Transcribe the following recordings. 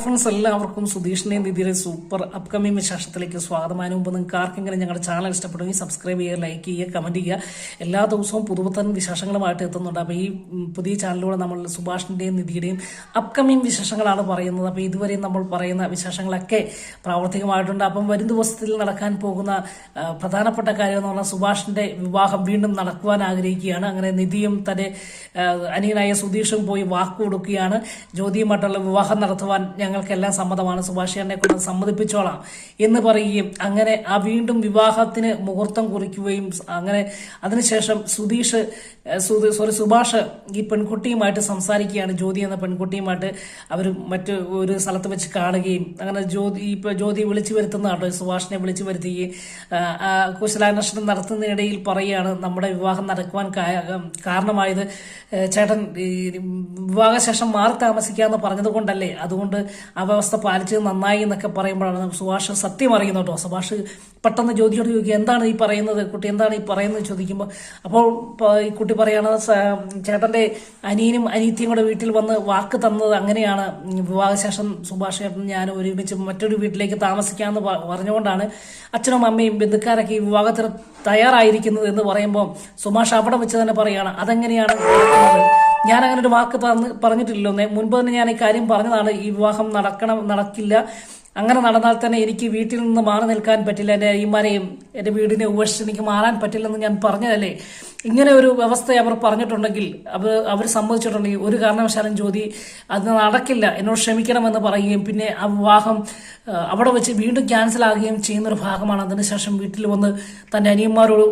Friends, എല്ലാവർക്കും സുധീഷിന്റെയും നിധിയുടെ super upcoming വിശേഷത്തിലേക്ക് സ്വാഗതം. അതിന് മുമ്പ് നിങ്ങൾക്ക് ആർക്കെങ്കിലും ഞങ്ങളുടെ ചാനൽ ഇഷ്ടപ്പെടുമെങ്കിൽ സബ്സ്ക്രൈബ് ചെയ്യുക, ലൈക്ക് ചെയ്യുക, കമന്റ് ചെയ്യുക. എല്ലാ ദിവസവും പുതുപുത്തൻ വിശേഷങ്ങളുമായിട്ട് എത്തുന്നുണ്ട്. അപ്പോൾ ഈ പുതിയ ചാനലിലൂടെ നമ്മൾ സുഭാഷിന്റെയും നിധിയുടെയും അപ്കമിംഗ് വിശേഷങ്ങളാണ് പറയുന്നത്. അപ്പോൾ ഇതുവരെയും നമ്മൾ പറയുന്ന വിശേഷങ്ങളൊക്കെ പ്രാവർത്തികമായിട്ടുണ്ട്. അപ്പം വരും ദിവസത്തിൽ നടക്കാൻ പോകുന്ന പ്രധാനപ്പെട്ട കാര്യം എന്ന് പറഞ്ഞാൽ സുഭാഷിന്റെ വിവാഹം വീണ്ടും നടക്കുവാൻ ആഗ്രഹിക്കുകയാണ്. അങ്ങനെ നിധിയും തന്റെ അനിയനായ സുധീഷും പോയി വാക്ക് കൊടുക്കുകയാണ്. ജ്യോതിയുമായിട്ടുള്ള വിവാഹം നടത്തുവാൻ ഞങ്ങൾക്കെല്ലാം സമ്മതമാണ്, സുഭാഷിനെ കൊണ്ട് സമ്മതിപ്പിച്ചോളാം എന്ന് പറയുകയും അങ്ങനെ ആ വീണ്ടും വിവാഹത്തിന് മുഹൂർത്തം കുറിക്കുകയും അങ്ങനെ അതിനുശേഷം സുഭാഷ് ഈ പെൺകുട്ടിയുമായിട്ട് സംസാരിക്കുകയാണ്. ജ്യോതി എന്ന പെൺകുട്ടിയുമായിട്ട് അവർ മറ്റ് ഒരു സ്ഥലത്ത് വെച്ച് കാണുകയും അങ്ങനെ ജ്യോതി വിളിച്ചു വരുത്തുന്നതാട്ടോ, സുഭാഷിനെ വിളിച്ചു വരുത്തുകയും കുശലാന്വേഷണം നടത്തുന്നതിനിടയിൽ പറയുകയാണ് നമ്മുടെ വിവാഹം നടക്കുവാൻ കാരണമായത് ചേട്ടൻ വിവാഹശേഷം മാറി താമസിക്കാന്ന് പറഞ്ഞത് കൊണ്ടല്ലേ, അതുകൊണ്ട് ആ വ്യവസ്ഥ പാലിച്ചത് നന്നായി എന്നൊക്കെ പറയുമ്പോഴാണ് സുഭാഷ് സത്യം അറിയുന്നത് കേട്ടോ. സുഭാഷ് പെട്ടെന്ന് ജ്യോതിയോട് ചോദിക്കുക, എന്താണ് ഈ പറയുന്നത് കുട്ടി, എന്താണ് ഈ പറയുന്നത് ചോദിക്കുമ്പോൾ അപ്പോൾ ഈ കുട്ടി പറയാണ്, ചേട്ടന്റെ അനിയനും അനിയത്തിയും കൂടെ വീട്ടിൽ വന്ന് വാക്ക് തന്നത് അങ്ങനെയാണ്, വിവാഹശേഷം സുഭാഷ് ചേട്ടൻ ഞാൻ ഒരുമിച്ച് മറ്റൊരു വീട്ടിലേക്ക് താമസിക്കാമെന്ന് പറഞ്ഞുകൊണ്ടാണ് അച്ഛനും അമ്മയും ബന്ധുക്കാരൊക്കെ ഈ വിവാഹത്തിന് തയ്യാറായിരിക്കുന്നത് എന്ന് പറയുമ്പോൾ സുഭാഷ് അവിടെ വെച്ച് തന്നെ പറയുകയാണ്, അതെങ്ങനെയാണ് ഞാൻ അങ്ങനെ ഒരു വാക്ക് പറഞ്ഞിട്ടില്ലല്ലോ, മുൻപ് തന്നെ ഞാൻ ഈ കാര്യം പറഞ്ഞതാണ്, ഈ വിവാഹം നടക്കില്ല, അങ്ങനെ നടന്നാൽ തന്നെ എനിക്ക് വീട്ടിൽ നിന്ന് മാറി നിൽക്കാൻ പറ്റില്ല, എൻ്റെ അയ്യന്മാരെയും എൻ്റെ വീടിനെ ഉപേക്ഷിച്ച് എനിക്ക് മാറാൻ പറ്റില്ലെന്ന് ഞാൻ പറഞ്ഞതല്ലേ. ഇങ്ങനെ ഒരു വ്യവസ്ഥ അവർ പറഞ്ഞിട്ടുണ്ടെങ്കിൽ അവർ സമ്മതിച്ചിട്ടുണ്ടെങ്കിൽ ഒരു കാരണവശാലും ജ്യോതി അത് നടക്കില്ല, എന്നോട് ക്ഷമിക്കണമെന്ന് പറയുകയും പിന്നെ ആ വിവാഹം അവിടെ വെച്ച് വീണ്ടും ക്യാൻസൽ ആകുകയും ചെയ്യുന്നൊരു ഭാഗമാണ്. അതിനുശേഷം വീട്ടിൽ വന്ന് തൻ്റെ അനിയന്മാരോട്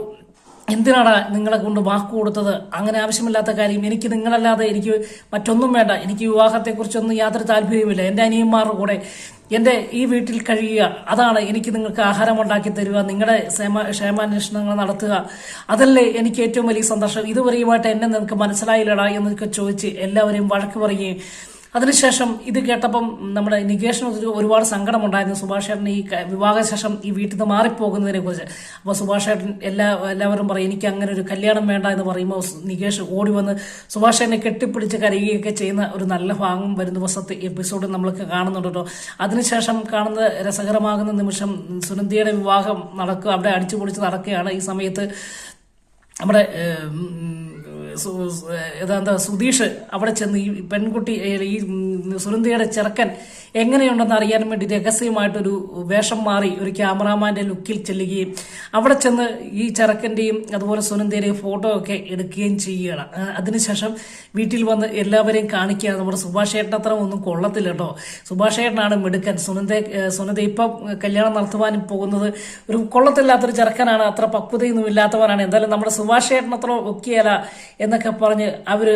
എന്തിനാണ് നിങ്ങളെ കൊണ്ട് വാക്ക് കൊടുത്തത്, അങ്ങനെ ആവശ്യമില്ലാത്ത കാര്യം, എനിക്ക് നിങ്ങളല്ലാതെ എനിക്ക് മറ്റൊന്നും വേണ്ട, എനിക്ക് വിവാഹത്തെക്കുറിച്ചൊന്നും യാതൊരു താല്പര്യവുമില്ല, എൻ്റെ അനിയന്മാരുടെ കൂടെ എൻ്റെ ഈ വീട്ടിൽ കഴിയുക, അതാണ് എനിക്ക് നിങ്ങൾക്ക് ആഹാരം ഉണ്ടാക്കി തരിക, നിങ്ങളുടെ ക്ഷേമാന്വേഷണങ്ങൾ നടത്തുക, അതല്ലേ എനിക്ക് ഏറ്റവും വലിയ സന്തോഷം, ഇതുവരെയുമായിട്ട് എന്നെ നിങ്ങൾക്ക് മനസ്സിലായില്ലടാ എന്നൊക്കെ ചോദിച്ച് എല്ലാവരെയും വഴക്ക് പറയുകയും അതിനുശേഷം ഇത് കേട്ടപ്പം നമ്മുടെ നികേഷിന് ഒരുപാട് സങ്കടമുണ്ടായിരുന്നു സുഭാഷ് ചേട്ടൻ ഈ വിവാഹശേഷം ഈ വീട്ടിൽ നിന്ന് മാറിപ്പോകുന്നതിനെ കുറിച്ച്. അപ്പോൾ സുഭാഷ് ചേട്ടൻ എല്ലാവരും പറയും എനിക്ക് അങ്ങനെ ഒരു കല്യാണം വേണ്ട എന്ന് പറയുമ്പോൾ നികേഷ് ഓടി വന്ന് സുഭാഷ് ചേട്ടനെ കെട്ടിപ്പിടിച്ച് കരയുകയൊക്കെ ചെയ്യുന്ന ഒരു നല്ല ഭാഗം വരും ദിവസത്തെ എപ്പിസോഡ് നമ്മൾക്ക് കാണുന്നുണ്ടോ. അതിനുശേഷം കാണുന്ന രസകരമാകുന്ന നിമിഷം സുനന്ദയുടെ വിവാഹം നടക്കുക, അവിടെ അടിച്ചുപൊളിച്ച് നടക്കുകയാണ്. ഈ സമയത്ത് നമ്മുടെ സുധീഷ് അവിടെ ചെന്ന് ഈ പെൺകുട്ടി ഈ സുനന്ദയുടെ ചെറുക്കൻ എങ്ങനെയുണ്ടെന്ന് അറിയാൻ വേണ്ടി രഹസ്യമായിട്ടൊരു വേഷം മാറി ഒരു ക്യാമറാമാന്റെ ലുക്കിൽ ചെല്ലുകയും അവിടെ ചെന്ന് ഈ ചെറുക്കന്റെയും അതുപോലെ സുനന്ദയുടെയും ഫോട്ടോ ഒക്കെ എടുക്കുകയും ചെയ്യുകയാണ്. അതിനുശേഷം വീട്ടിൽ വന്ന് കാണിക്കുകയാണ്. നമ്മുടെ സുഭാഷ് ചേട്ടൻ അത്ര ഒന്നും കൊള്ളത്തില്ല കേട്ടോ, സുഭാഷ് ചേട്ടനാണ് മിടുക്കൻ, സുനന്ദ ഇപ്പം കല്യാണം നടത്തുവാനും പോകുന്നത് ഒരു കൊള്ളത്തില്ലാത്തൊരു ചെറുക്കനാണ്, അത്ര പക്വതയൊന്നും ഇല്ലാത്തവരാണ്, എന്തായാലും നമ്മുടെ സുഭാഷ് ചേട്ടൻ അത്ര ഒക്കെയല്ല എന്നൊക്കെ പറഞ്ഞ് അവര്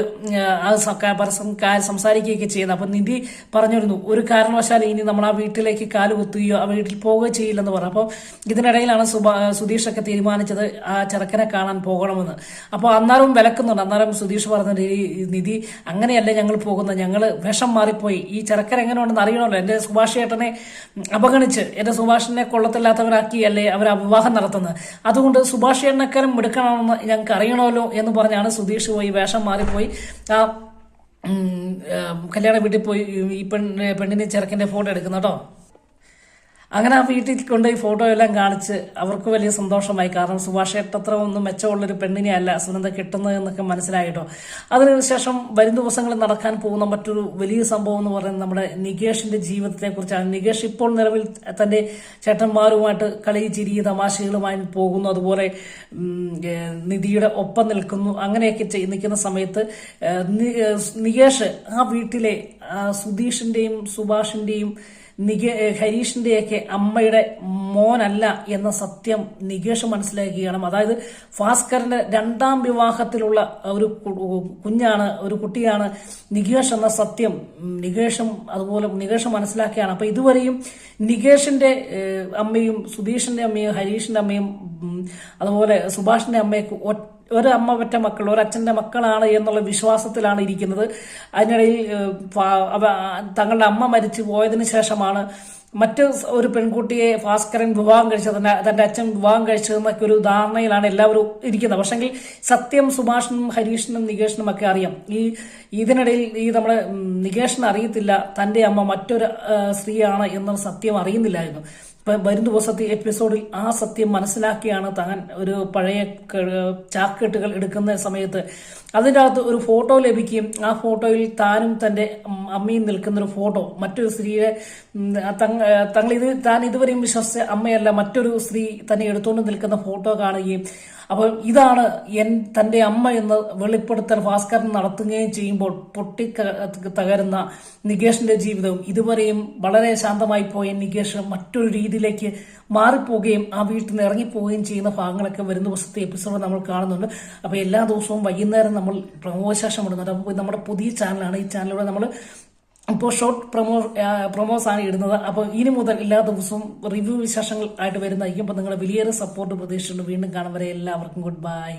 സംസാരിക്കുകയൊക്കെ ചെയ്യുന്നത്. അപ്പൊ നിധി പറഞ്ഞിരുന്നു ഒരു കാരണവശാലും ഇനി നമ്മൾ ആ വീട്ടിലേക്ക് കാല് കുത്തുകയോ ആ വീട്ടിൽ പോവുകയോ ചെയ്യില്ലെന്ന് പറഞ്ഞു. അപ്പോൾ ഇതിനിടയിലാണ് സുധീഷൊക്കെ തീരുമാനിച്ചത് ആ ചെറുക്കനെ കാണാൻ പോകണമെന്ന്. അപ്പോൾ അന്നേരം വിലക്കുന്നുണ്ട്. അന്നേരം സുധീഷ് പറഞ്ഞത് നിധി അങ്ങനെയല്ലേ ഞങ്ങൾ പോകുന്നത്, ഞങ്ങൾ വിഷം മാറിപ്പോയി, ഈ ചെറുക്കൻ എങ്ങനെ ഉണ്ടെന്ന് അറിയണമല്ലോ, എന്റെ സുഭാഷ് ചേട്ടനെ അവഗണിച്ച് എന്റെ സുഭാഷിനെ കൊള്ളത്തില്ലാത്തവരാക്കിയല്ലേ അവർ ആ വിവാഹം നടത്തുന്നത്, അതുകൊണ്ട് സുഭാഷ് ചേട്ടനക്കാരും എടുക്കണമെന്ന് ഞങ്ങൾക്ക് അറിയണമല്ലോ എന്ന് പറഞ്ഞാണ് സുധീഷ് പോയി വേഷം മാറിപ്പോയി ആ കല്യാണ വീട്ടിൽ പോയി ഈ പെണ്ണിനെ ചെറുക്കൻ്റെ ഫോട്ടോ എടുക്കുന്ന കേട്ടോ. അങ്ങനെ ആ വീട്ടിൽ കൊണ്ടുപോയി ഫോട്ടോ എല്ലാം കാണിച്ച് അവർക്ക് വലിയ സന്തോഷമായി. കാരണം സുഭാഷ് ചേട്ടത്ര ഒന്നും മെച്ചമുള്ളൊരു പെണ്ണിനെ അല്ല സുനന്ദ കിട്ടുന്നത് എന്നൊക്കെ മനസ്സിലായിട്ടോ. അതിനുശേഷം വരും ദിവസങ്ങളിൽ നടക്കാൻ പോകുന്ന മറ്റൊരു വലിയ സംഭവം എന്ന് പറയുന്നത് നമ്മുടെ നികേഷിന്റെ ജീവിതത്തെ കുറിച്ചാണ്. നികേഷ് ഇപ്പോൾ നിലവിൽ തന്റെ ചേട്ടന്മാരുമായിട്ട് കളി ചിരി തമാശകളുമായി പോകുന്നു, അതുപോലെ നിധിയുടെ ഒപ്പം നിൽക്കുന്നു. അങ്ങനെയൊക്കെ നിൽക്കുന്ന സമയത്ത് നികേഷ് ആ വീട്ടിലെ സുധീഷിന്റെയും സുഭാഷിന്റെയും ഹരീഷിന്റെയൊക്കെ അമ്മയുടെ മോനല്ല എന്ന സത്യം നികേഷ് മനസ്സിലാക്കുകയാണ്. അതായത് ഭാസ്കരന്റെ രണ്ടാം വിവാഹത്തിലുള്ള ഒരു കുട്ടിയാണ് നികേഷ് എന്ന സത്യം നികേഷ് മനസ്സിലാക്കുകയാണ്. അപ്പൊ ഇതുവരെയും നികേഷിന്റെ അമ്മയും സുധീഷിന്റെ അമ്മയും ഹരീഷിന്റെ അമ്മയും അതുപോലെ സുഭാഷിന്റെ അമ്മയൊക്കെ ഒരമ്മ പെറ്റ മക്കൾ ഒരച്ഛന്റെ മക്കളാണ് എന്നുള്ള വിശ്വാസത്തിലാണ് ഇരിക്കുന്നത്. അതിനിടയിൽ തങ്ങളുടെ അമ്മ മരിച്ചു പോയതിനു ശേഷമാണ് മറ്റ് ഒരു പെൺകുട്ടിയെ ഭാസ്കരൻ വിവാഹം കഴിച്ചത് തന്റെ അച്ഛൻ വിവാഹം കഴിച്ചതെന്നൊക്കെ ഒരു ധാരണയിലാണ് എല്ലാവരും ഇരിക്കുന്നത്. പക്ഷെങ്കിൽ സത്യം സുഭാഷിനും ഹരീഷിനും നികേഷിനും ഒക്കെ അറിയാം. ഇതിനിടയിൽ നമ്മുടെ നികേഷിന് അറിയത്തില്ല തന്റെ അമ്മ മറ്റൊരു സ്ത്രീയാണ് എന്ന സത്യം അറിയുന്നില്ലായിരുന്നു. വരും ദിവസത്തെ എപ്പിസോഡിൽ ആ സത്യം മനസ്സിലാക്കിയാണ് താൻ ഒരു പഴയ ചാക്കെട്ടുകൾ എടുക്കുന്ന സമയത്ത് അതിൻ്റെ അകത്ത് ഒരു ഫോട്ടോ ലഭിക്കുകയും ആ ഫോട്ടോയിൽ താനും തന്റെ അമ്മയും നിൽക്കുന്ന ഒരു ഫോട്ടോ മറ്റൊരു സ്ത്രീയെ താൻ ഇതുവരെയും വിശ്വസിച്ച അമ്മയല്ല മറ്റൊരു സ്ത്രീ തന്നെ എടുത്തുകൊണ്ട് നിൽക്കുന്ന ഫോട്ടോ കാണുകയും അപ്പോൾ ഇതാണ് തന്റെ അമ്മ എന്ന് വെളിപ്പെടുത്തൽ ഭാസ്കരൻ നടത്തുകയും ചെയ്യുമ്പോൾ തകരുന്ന നികേഷിന്റെ ജീവിതവും ഇതുവരെയും വളരെ ശാന്തമായി പോയ നികേഷ് മറ്റൊരു രീതിയിലേക്ക് മാറിപ്പോവുകയും ആ വീട്ടിൽ നിന്ന് ഇറങ്ങിപ്പോവുകയും ചെയ്യുന്ന ഭാഗങ്ങളൊക്കെ വരുന്ന ദിവസത്തെ എപ്പിസോഡ് നമ്മൾ കാണുന്നുണ്ട്. അപ്പോൾ എല്ലാ ദിവസവും വൈകുന്നേരം നമ്മൾ പ്രമോശേഷം ഇടുന്നുണ്ട്. അപ്പോൾ നമ്മുടെ പുതിയ ചാനലാണ്. ഈ ചാനലിലൂടെ നമ്മൾ ഇപ്പോൾ ഷോർട്ട് പ്രൊമോസ് ആണ് ഇടുന്നത്. അപ്പോൾ ഇനി മുതൽ എല്ലാ ദിവസവും റിവ്യൂ വിശേഷങ്ങൾ ആയിട്ട് വരുന്നതായിരിക്കും. അപ്പോൾ നിങ്ങളുടെ വലിയൊരു സപ്പോർട്ട് പ്രതീക്ഷിച്ചുകൊണ്ട് വീണ്ടും കാണും വരെ എല്ലാവർക്കും ഗുഡ് ബൈ.